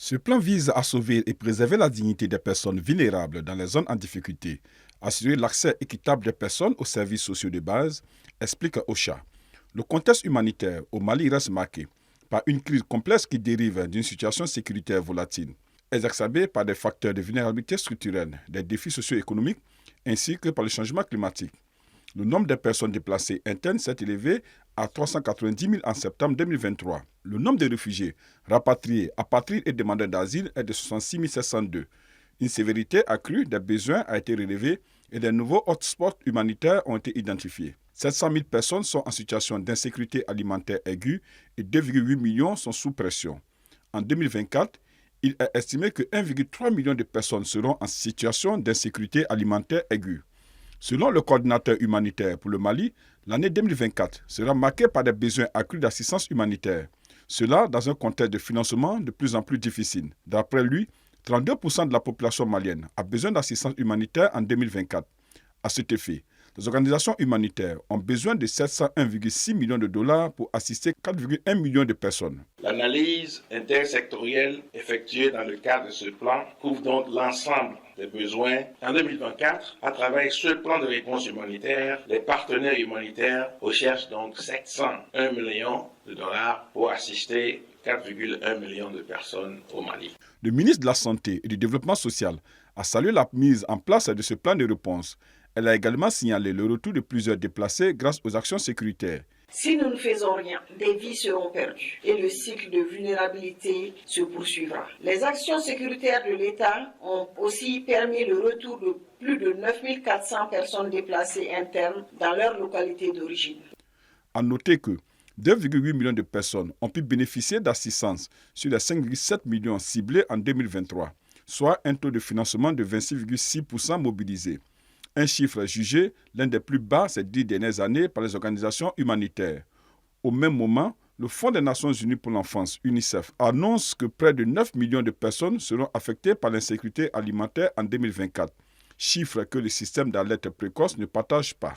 Ce plan vise à sauver et préserver la dignité des personnes vulnérables dans les zones en difficulté, assurer l'accès équitable des personnes aux services sociaux de base, explique OCHA. Le contexte humanitaire au Mali reste marqué par une crise complexe qui dérive d'une situation sécuritaire volatile, exacerbée par des facteurs de vulnérabilité structurelle, des défis socio-économiques ainsi que par le changement climatique. Le nombre de personnes déplacées internes s'est élevé à 390 000 en septembre 2023. Le nombre de réfugiés, rapatriés, apatrides et demandeurs d'asile est de 66 702. Une sévérité accrue des besoins a été relevée et de nouveaux hotspots humanitaires ont été identifiés. 700 000 personnes sont en situation d'insécurité alimentaire aiguë et 2,8 millions sont sous pression. En 2024, il est estimé que 1,3 million de personnes seront en situation d'insécurité alimentaire aiguë. Selon le coordinateur humanitaire pour le Mali, l'année 2024 sera marquée par des besoins accrus d'assistance humanitaire. Cela dans un contexte de financement de plus en plus difficile. D'après lui, 32% de la population malienne a besoin d'assistance humanitaire en 2024. À cet effet, les organisations humanitaires ont besoin de 701,6 millions de dollars pour assister 4,1 millions de personnes. L'analyse intersectorielle effectuée dans le cadre de ce plan couvre donc l'ensemble des besoins. En 2024, à travers ce plan de réponse humanitaire, les partenaires humanitaires recherchent donc 701 millions de dollars pour assister 4,1 millions de personnes au Mali. Le ministre de la Santé et du Développement social a salué la mise en place de ce plan de réponse. Elle a également signalé le retour de plusieurs déplacés grâce aux actions sécuritaires. Si nous ne faisons rien, des vies seront perdues et le cycle de vulnérabilité se poursuivra. Les actions sécuritaires de l'État ont aussi permis le retour de plus de 9 400 personnes déplacées internes dans leur localité d'origine. À noter que 2,8 millions de personnes ont pu bénéficier d'assistance sur les 5,7 millions ciblés en 2023, soit un taux de financement de 26,6% mobilisé. Un chiffre jugé l'un des plus bas ces 10 dernières années par les organisations humanitaires. Au même moment, le Fonds des Nations Unies pour l'enfance, UNICEF, annonce que près de 9 millions de personnes seront affectées par l'insécurité alimentaire en 2024, chiffre que le système d'alerte précoce ne partage pas.